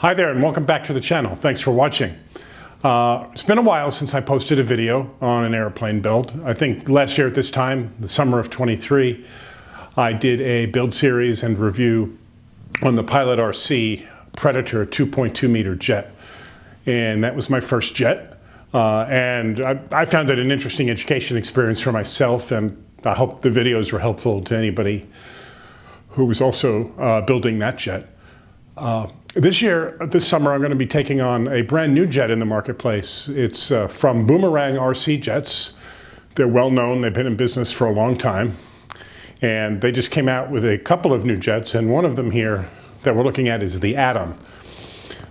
Hi there and welcome back to the channel. Thanks for watching. It's been a while since I posted a video on an airplane build. I think last year at this time, the summer of 23, I did a build series and review on the Pilot RC Predator 2.2 meter jet. And that was my first jet. And I found it an interesting education experience for myself, and I hope the videos were helpful to anybody who was also building that jet. This summer, I'm going to be taking on a brand new jet in the marketplace. It's from Boomerang RC Jets. They're well known. They've been in business for a long time. And they just came out with a couple of new jets, and one of them here that we're looking at is the Atom.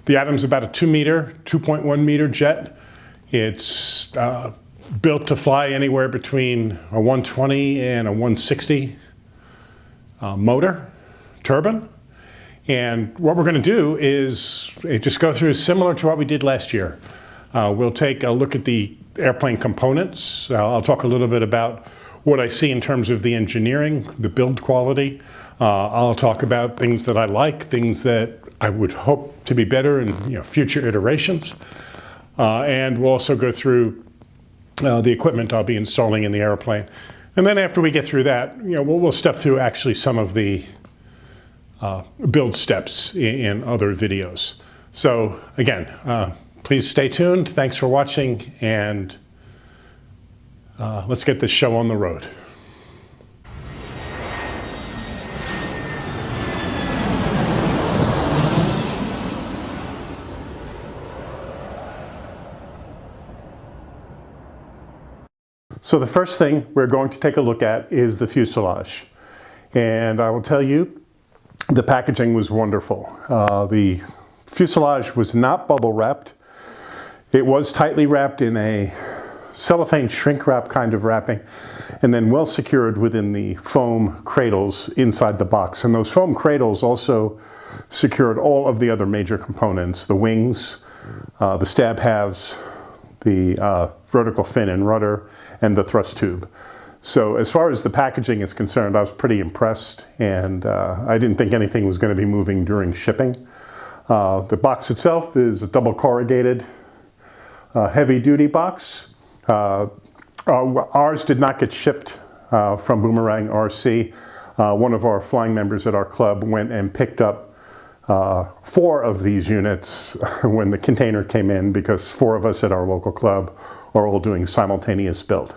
The Atom's about a 2.1 meter jet. It's built to fly anywhere between a 120 and a 160 motor, turbine. And what we're going to do is just go through similar to what we did last year. We'll take a look at the airplane components. I'll talk a little bit about what I see in terms of the engineering, the build quality. I'll talk about things that I like, things that I would hope to be better in future iterations. And we'll also go through the equipment I'll be installing in the airplane. And then after we get through that, we'll step through actually some of the build steps in other videos. So again, please stay tuned. Thanks for watching, and let's get this show on the road. So the first thing we're going to take a look at is the fuselage. And I will tell you, the packaging was wonderful. The fuselage was not bubble wrapped. It was tightly wrapped in a cellophane shrink wrap kind of wrapping, and then well secured within the foam cradles inside the box. And those foam cradles also secured all of the other major components: the wings, the stab halves, the vertical fin and rudder, and the thrust tube. So as far as the packaging is concerned, I was pretty impressed, and I didn't think anything was going to be moving during shipping. The box itself is a double corrugated heavy-duty box. Ours did not get shipped from Boomerang RC. One of our flying members at our club went and picked up 4 of these units when the container came in, because 4 of us at our local club are all doing simultaneous build.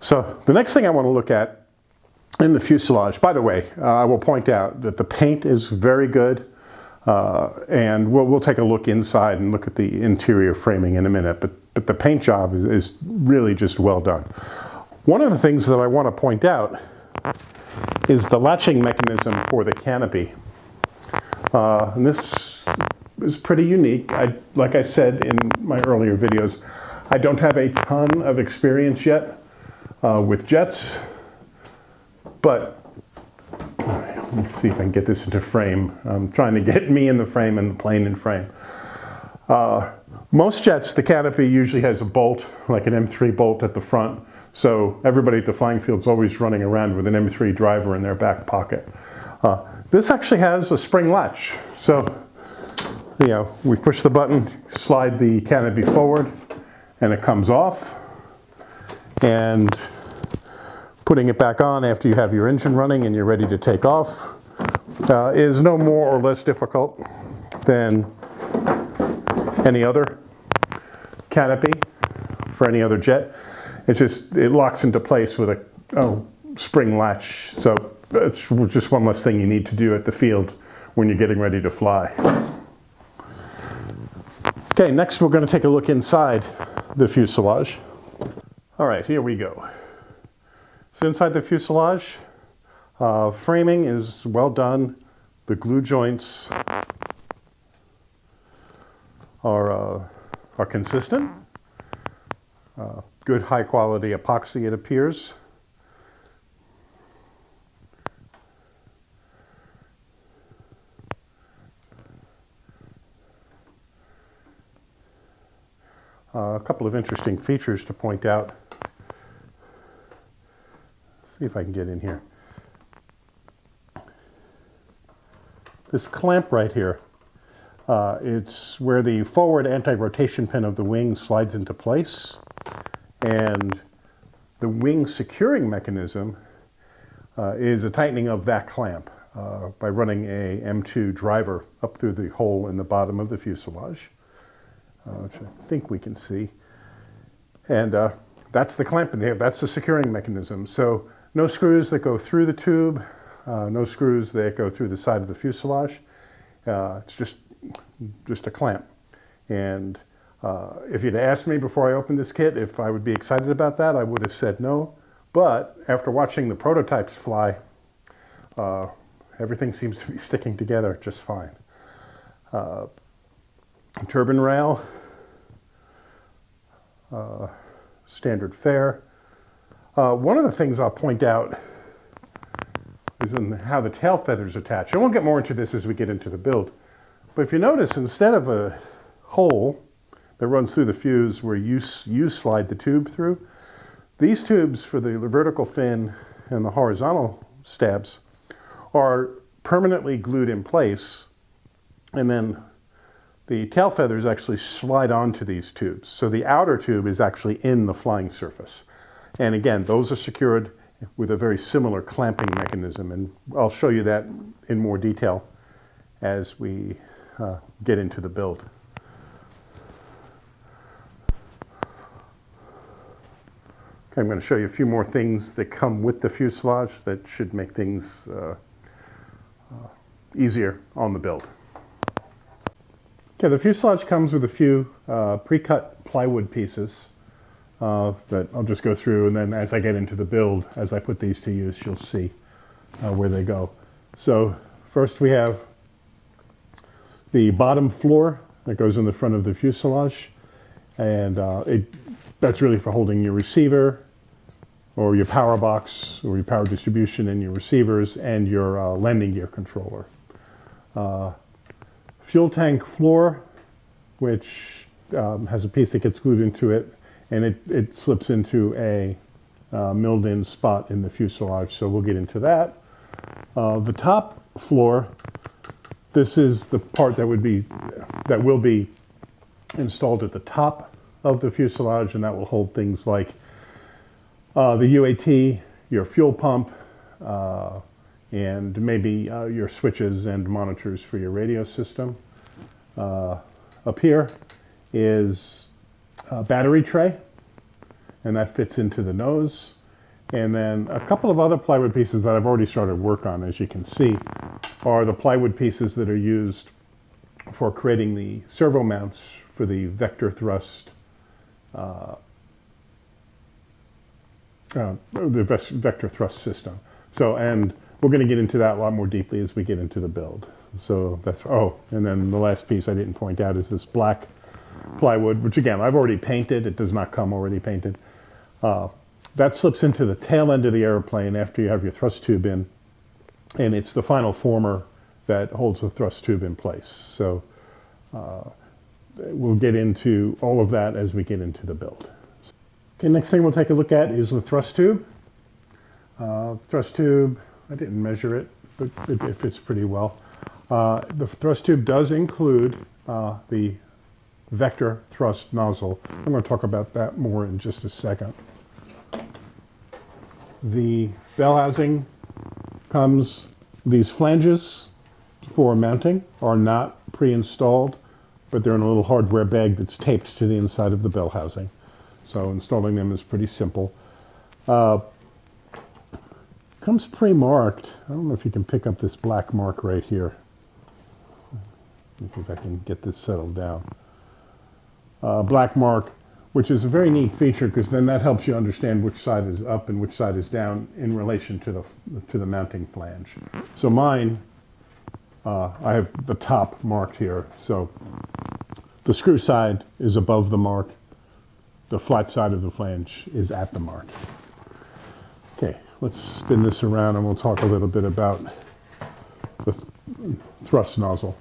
So the next thing I want to look at in the fuselage, by the way, I will point out that the paint is very good, and we'll take a look inside and look at the interior framing in a minute, but the paint job is really just well done. One of the things that I want to point out is the latching mechanism for the canopy. And this is pretty unique. Like I said in my earlier videos, I don't have a ton of experience yet with jets, but let me see if I can get this into frame. I'm trying to get me in the frame and the plane in frame. Most jets, the canopy usually has a bolt, like an M3 bolt at the front, so everybody at the flying field's always running around with an M3 driver in their back pocket. This actually has a spring latch, so we push the button, slide the canopy forward, and it comes off. And putting it back on after you have your engine running and you're ready to take off is no more or less difficult than any other canopy for any other jet. It locks into place with a spring latch, so it's just one less thing you need to do at the field when you're getting ready to fly. Okay, next we're going to take a look inside the fuselage. All right, here we go. So inside the fuselage, framing is well done. The glue joints are consistent. Good high quality epoxy, it appears. A couple of interesting features to point out. See if I can get in here. This clamp right here It's where the forward anti-rotation pin of the wing slides into place, and the wing securing mechanism is a tightening of that clamp by running a M2 driver up through the hole in the bottom of the fuselage, which I think we can see. And that's the clamp in there. That's the securing mechanism. So no screws that go through the tube, no screws that go through the side of the fuselage. It's just a clamp. And if you'd asked me before I opened this kit if I would be excited about that, I would have said no. But after watching the prototypes fly, everything seems to be sticking together just fine. Turbine rail, standard fare. One of the things I'll point out is in how the tail feathers attach. I won't get more into this as we get into the build. But if you notice, instead of a hole that runs through the fuse where you slide the tube through, these tubes for the vertical fin and the horizontal stabs are permanently glued in place, and then the tail feathers actually slide onto these tubes. So the outer tube is actually in the flying surface. And again, those are secured with a very similar clamping mechanism, and I'll show you that in more detail as we get into the build. Okay, I'm going to show you a few more things that come with the fuselage that should make things easier on the build. Okay, the fuselage comes with a few pre-cut plywood pieces that I'll just go through, and then as I get into the build, as I put these to use, you'll see where they go. So first we have the bottom floor that goes in the front of the fuselage, and that's really for holding your receiver or your power box or your power distribution and your receivers and your landing gear controller. Fuel tank floor, which has a piece that gets glued into it, and it slips into a milled in spot in the fuselage, so we'll get into that. The top floor, this is the part that will be installed at the top of the fuselage, and that will hold things like the UAT, your fuel pump, and maybe your switches and monitors for your radio system. Up here is a battery tray, and that fits into the nose. And then a couple of other plywood pieces that I've already started work on, as you can see, are the plywood pieces that are used for creating the servo mounts for the vector thrust vector thrust system. So, and we're going to get into that a lot more deeply as we get into the build. So that's, oh, and then the last piece I didn't point out is this black plywood, which again, I've already painted. It does not come already painted. That slips into the tail end of the airplane after you have your thrust tube in, and it's the final former that holds the thrust tube in place. So we'll get into all of that as we get into the build. Okay, next thing we'll take a look at is the thrust tube. Thrust tube, I didn't measure it, but it fits pretty well. The thrust tube does include the vector thrust nozzle. I'm going to talk about that more in just a second. The bell housing comes, these flanges for mounting are not pre-installed, but they're in a little hardware bag that's taped to the inside of the bell housing. So installing them is pretty simple. Comes pre-marked. I don't know if you can pick up this black mark right here. Let me see if I can get this settled down. Black mark, which is a very neat feature because then that helps you understand which side is up and which side is down in relation to the mounting flange. So mine, I have the top marked here. So the screw side is above the mark. The flat side of the flange is at the mark. Okay, let's spin this around and we'll talk a little bit about the thrust nozzle.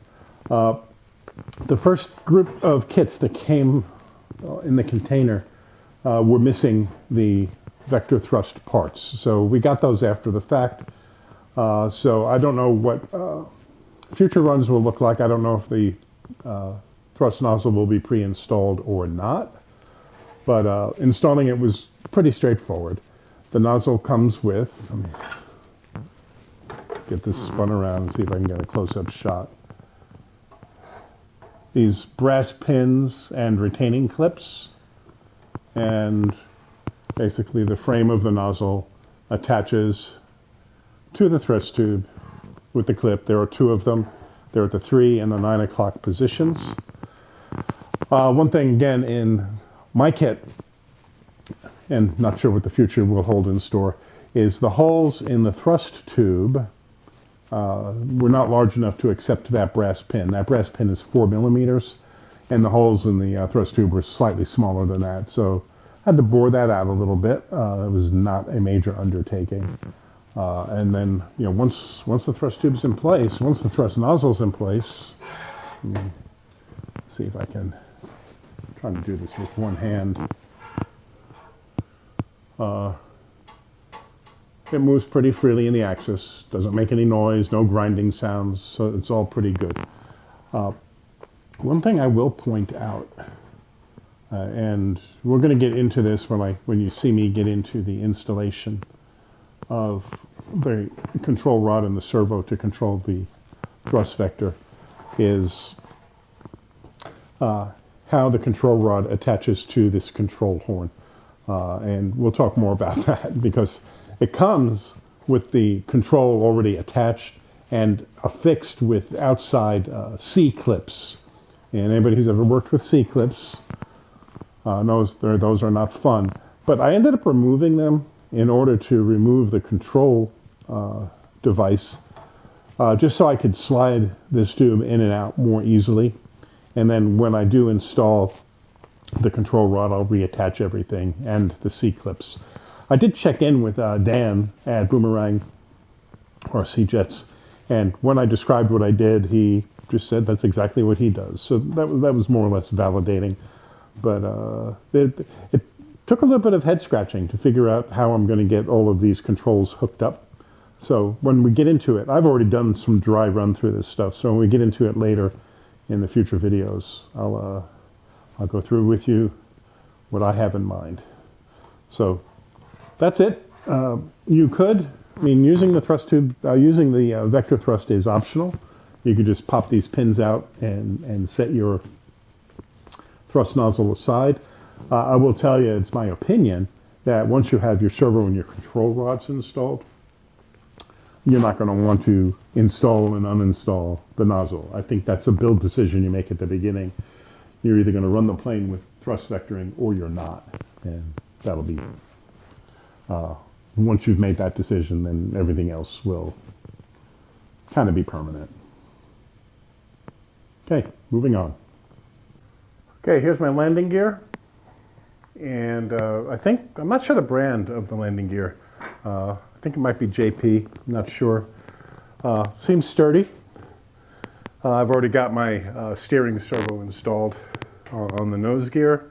The first group of kits that came in the container were missing the vector thrust parts. So we got those after the fact. So I don't know what future runs will look like. I don't know if the thrust nozzle will be pre-installed or not. But installing it was pretty straightforward. The nozzle comes with, let me get this spun around and see if I can get a close-up shot. These brass pins and retaining clips, and basically the frame of the nozzle attaches to the thrust tube with the clip. There are two of them. They're at the 3 and the 9 o'clock positions. One thing again in my kit, and not sure what the future will hold in store, is the holes in the thrust tube were not large enough to accept that brass pin. That brass pin is 4 millimeters, and the holes in the thrust tube were slightly smaller than that. So I had to bore that out a little bit. It was not a major undertaking. And then, you know, once the thrust tube's in place, once the thrust nozzle's in place, let me see if I can, I'm trying to do this with one hand. It moves pretty freely in the axis, doesn't make any noise, no grinding sounds, so it's all pretty good. One thing I will point out, and we're going to get into this when you see me get into the installation of the control rod and the servo to control the thrust vector, is how the control rod attaches to this control horn. And we'll talk more about that because it comes with the control already attached and affixed with outside C-clips. And anybody who's ever worked with C-clips knows those are not fun. But I ended up removing them in order to remove the control device, just so I could slide this tube in and out more easily. And then when I do install the control rod, I'll reattach everything and the C-clips. I did check in with Dan at Boomerang RC Jets, and when I described what I did, he just said that's exactly what he does. So that was more or less validating. But it took a little bit of head scratching to figure out how I'm going to get all of these controls hooked up. So when we get into it, I've already done some dry run through this stuff. So when we get into it later in the future videos, I'll go through with you what I have in mind. So that's it. You could, using the thrust tube, using the vector thrust is optional. You could just pop these pins out and set your thrust nozzle aside. I will tell you, it's my opinion, that once you have your servo and your control rods installed, you're not going to want to install and uninstall the nozzle. I think that's a build decision you make at the beginning. You're either going to run the plane with thrust vectoring or you're not. And that'll be, once you've made that decision, then everything else will kind of be permanent. Okay, moving on. Okay, here's my landing gear. And I'm not sure the brand of the landing gear. I think it might be JP, I'm not sure. Seems sturdy. I've already got my steering servo installed on the nose gear.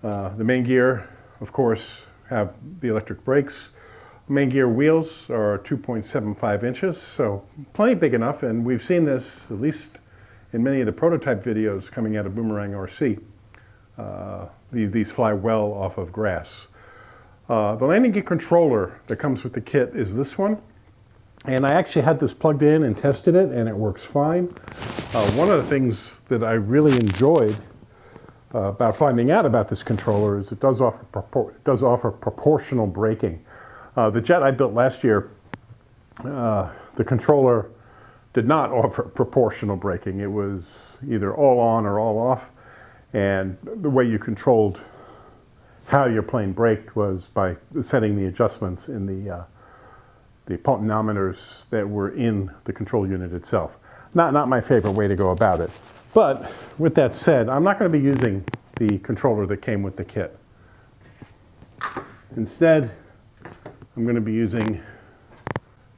The main gear, of course, have the electric brakes. Main gear wheels are 2.75 inches, so plenty big enough, and we've seen this, at least in many of the prototype videos coming out of Boomerang RC. These fly well off of grass. The landing gear controller that comes with the kit is this one. And I actually had this plugged in and tested it, and it works fine. One of the things that I really enjoyed about finding out about this controller is it does offer proportional braking. The jet I built last year, the controller did not offer proportional braking. It was either all on or all off. And the way you controlled how your plane braked was by setting the adjustments in the potentiometers that were in the control unit itself. Not my favorite way to go about it. But with that said, I'm not going to be using the controller that came with the kit. Instead, I'm going to be using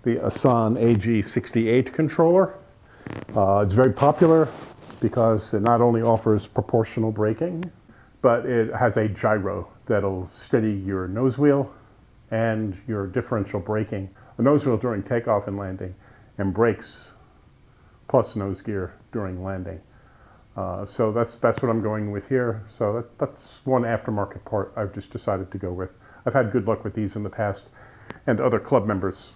the Asan AG68 controller. It's very popular because it not only offers proportional braking, but it has a gyro that'll steady your nose wheel and your differential braking. The nose wheel during takeoff and landing, and brakes plus nose gear during landing. So that's what I'm going with here. So that's one aftermarket part I've just decided to go with. I've had good luck with these in the past, and other club members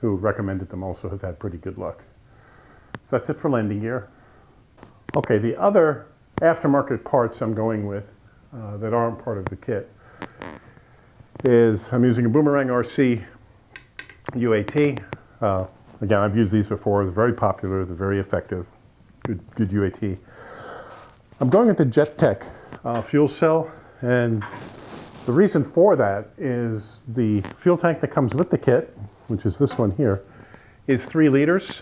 who recommended them also have had pretty good luck. So that's it for landing gear. Okay, the other aftermarket parts I'm going with that aren't part of the kit is I'm using a Boomerang RC UAT. Again, I've used these before. They're very popular. They're very effective. Good UAT. I'm going with the Jet Tech fuel cell, and the reason for that is the fuel tank that comes with the kit, which is this one here, is 3 liters,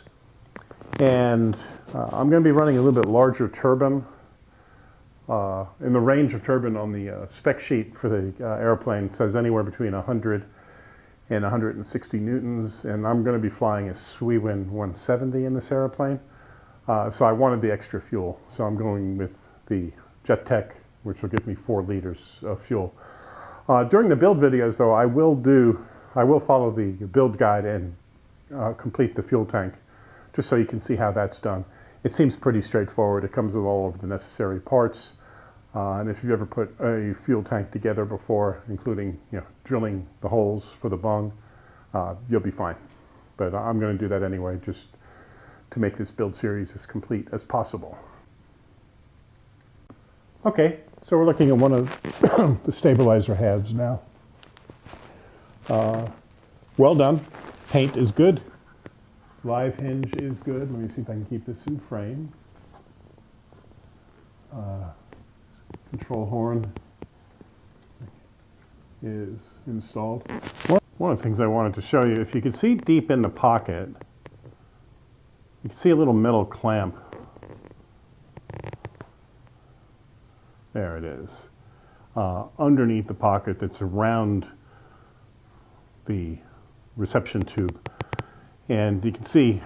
and I'm going to be running a little bit larger turbine. In the range of turbine on the spec sheet for the airplane says anywhere between 100 and 160 newtons, and I'm going to be flying a Swewin 170 in this airplane. So I wanted the extra fuel, so I'm going with the Jet Tech, which will give me 4 liters of fuel. During the build videos, though, I will follow the build guide and complete the fuel tank, just so you can see how that's done. It seems pretty straightforward. It comes with all of the necessary parts, and if you've ever put a fuel tank together before, including drilling the holes for the bung, you'll be fine. But I'm going to do that anyway, just to make this build series as complete as possible. Okay, so we're looking at one of the stabilizer halves now. Well done. Paint is good. Live hinge is good. Let me see if I can keep this in frame. Control horn is installed. One of the things I wanted to show you, if you can see deep in the pocket, you can see a little metal clamp. There it is. Underneath the pocket that's around the reception tube. And you can see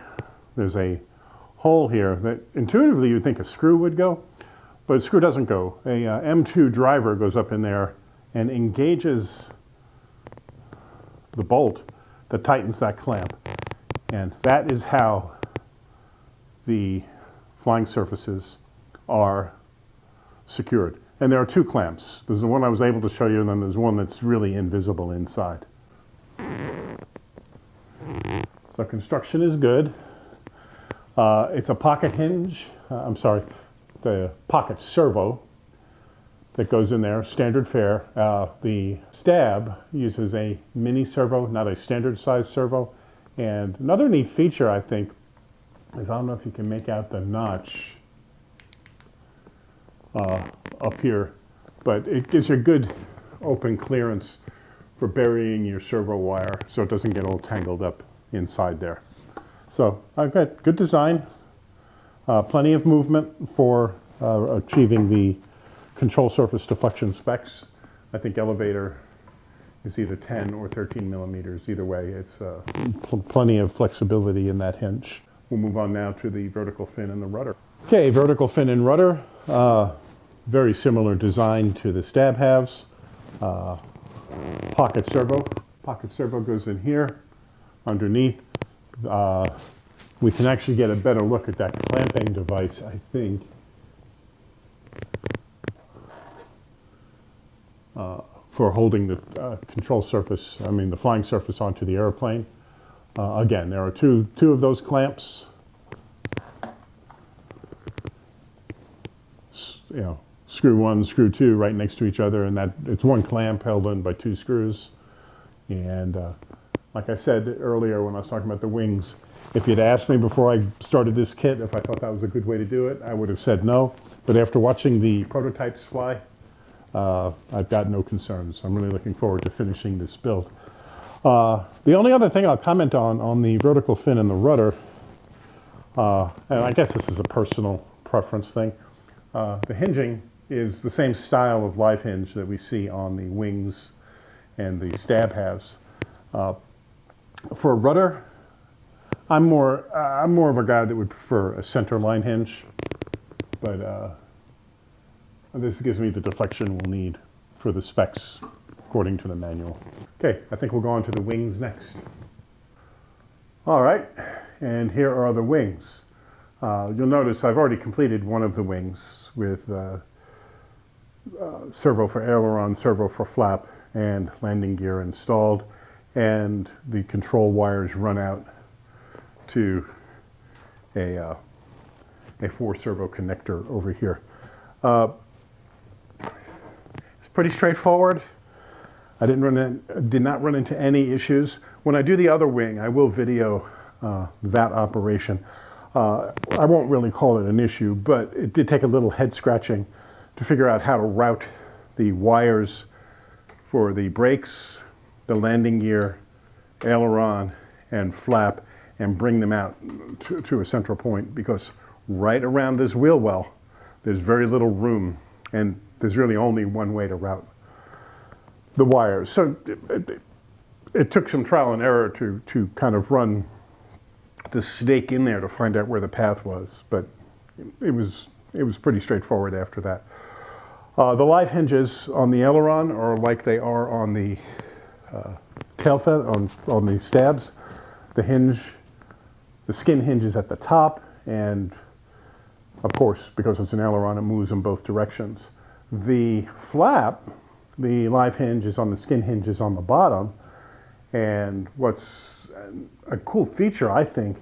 there's a hole here that intuitively you'd think a screw would go, but a screw doesn't go. A M2 driver goes up in there and engages the bolt that tightens that clamp. And that is how the flying surfaces are secured. And there are 2 clamps. There's the one I was able to show you, and then there's one that's really invisible inside. So construction is good. It's a pocket hinge. It's a pocket servo that goes in there, standard fare. The stab uses a mini servo, not a standard size servo. And another neat feature, I think, is I don't know if you can make out the notch up here, but it gives you a good open clearance for burying your servo wire so it doesn't get all tangled up inside there. So I've got good design, plenty of movement for achieving the control surface deflection specs. I think elevator is either 10 or 13 millimeters. Either way, it's plenty of flexibility in that hinge. We'll move on now to the vertical fin and the rudder. Okay, vertical fin and rudder. Very similar design to the stab halves. Pocket servo. Pocket servo goes in here. Underneath, we can actually get a better look at that clamping device, I think. For holding the control surface, the flying surface onto the airplane. Again, there are two of those clamps. Screw 1, screw 2 right next to each other, and it's one clamp held in by 2 screws. And like I said earlier when I was talking about the wings, if you'd asked me before I started this kit if I thought that was a good way to do it, I would have said no. But after watching the prototypes fly, I've got no concerns. I'm really looking forward to finishing this build. The only other thing I'll comment on the vertical fin and the rudder, and I guess this is a personal preference thing, the hinging is the same style of live hinge that we see on the wings and the stab halves. For a rudder, I'm more of a guy that would prefer a center line hinge, but this gives me the deflection we'll need for the specs according to the manual. Okay, I think we'll go on to the wings next. All right, and here are the wings. You'll notice I've already completed one of the wings with servo for aileron, servo for flap, and landing gear installed, and the control wires run out to a 4-servo connector over here. It's pretty straightforward. I did not run into any issues. When I do the other wing, I will video that operation. I won't really call it an issue, but it did take a little head scratching to figure out how to route the wires for the brakes, the landing gear, aileron, and flap, and bring them out to a central point, because right around this wheel well, there's very little room, and there's really only one way to route the wires. So it took some trial and error to kind of run the stake in there to find out where the path was, but it was pretty straightforward after that. The live hinges on the aileron are like they are on the tail feather, on the stabs. The skin hinge is at the top, and of course, because it's an aileron, it moves in both directions. The flap, the live hinge is on the skin hinges on the bottom, and what's a cool feature, I think,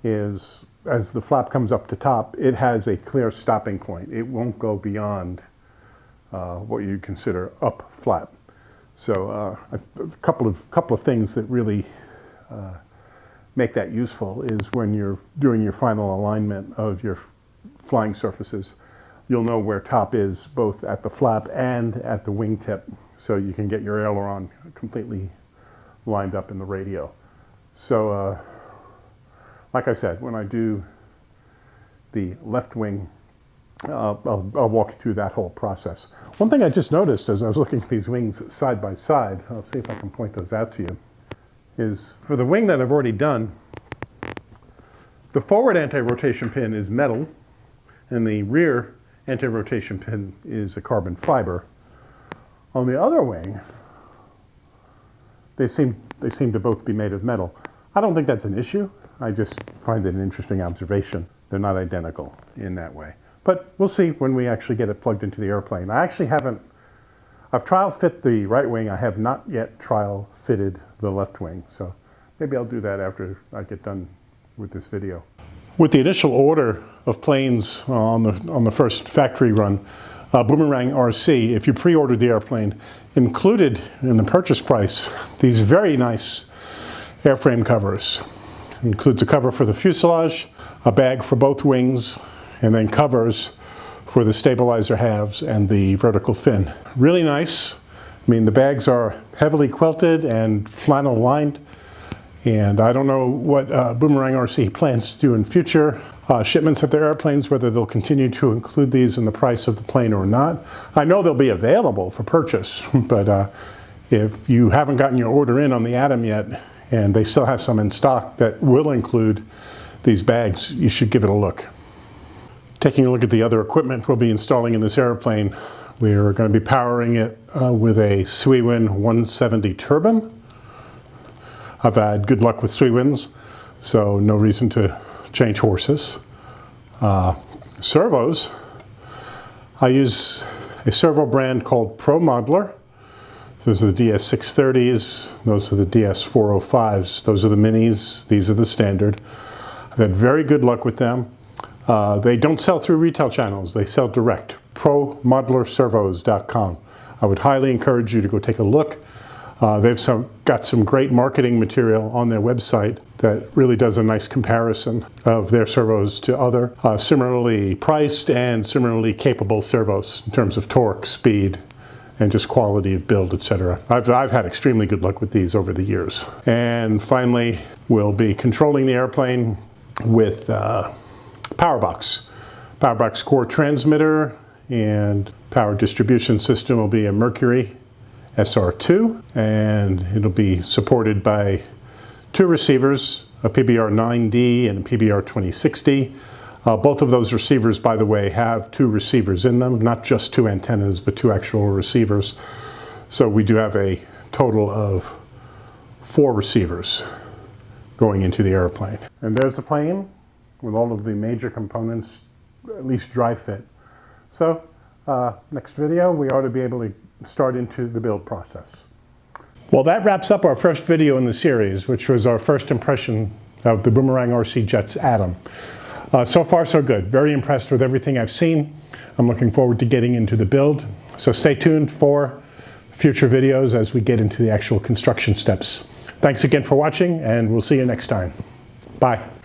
is as the flap comes up to top, it has a clear stopping point. It won't go beyond what you consider up flap. So a couple of things that really make that useful is when you're doing your final alignment of your flying surfaces, you'll know where top is both at the flap and at the wingtip, so you can get your aileron completely lined up in the radio. So like I said, when I do the left wing, I'll walk you through that whole process. One thing I just noticed as I was looking at these wings side by side, I'll see if I can point those out to you, is for the wing that I've already done, the forward anti-rotation pin is metal, and the rear anti-rotation pin is a carbon fiber. On the other wing, they seem to both be made of metal. I don't think that's an issue. I just find it an interesting observation. They're not identical in that way. But we'll see when we actually get it plugged into the airplane. I've trial fit the right wing. I have not yet trial fitted the left wing. So maybe I'll do that after I get done with this video. With the initial order of planes on the first factory run, Boomerang RC, if you pre-ordered the airplane, included in the purchase price these very nice airframe covers. It includes a cover for the fuselage, a bag for both wings, and then covers for the stabilizer halves and the vertical fin. Really nice. I mean, the bags are heavily quilted and flannel lined, and I don't know what Boomerang RC plans to do in future shipments of their airplanes, whether they'll continue to include these in the price of the plane or not. I know they'll be available for purchase, but if you haven't gotten your order in on the Atom yet, and they still have some in stock that will include these bags, you should give it a look. Taking a look at the other equipment we'll be installing in this airplane, we're going to be powering it with a Swewin 170 turbine. I've had good luck with Swewins, so no reason to change horses. Servos, I use a servo brand called Pro Modeler. Those are the DS630s, those are the DS405s, those are the minis, these are the standard. I've had very good luck with them. They don't sell through retail channels, they sell direct. ProModelerServos.com. I would highly encourage you to go take a look. They've got some great marketing material on their website that really does a nice comparison of their servos to other similarly priced and similarly capable servos in terms of torque, speed, and just quality of build, etc. I've had extremely good luck with these over the years. And finally, we'll be controlling the airplane with Powerbox. Powerbox core transmitter and power distribution system will be a Mercury SR2, and it'll be supported by 2 receivers, a PBR9D and a PBR2060. Both of those receivers, by the way, have 2 receivers in them, not just 2 antennas, but 2 actual receivers. So we do have a total of 4 receivers going into the airplane. And there's the plane with all of the major components, at least dry fit. So next video, we ought to be able to start into the build process. Well, that wraps up our first video in the series, which was our first impression of the Boomerang RC Jets Atom. So far, so good. Very impressed with everything I've seen. I'm looking forward to getting into the build. So stay tuned for future videos as we get into the actual construction steps. Thanks again for watching, and we'll see you next time. Bye.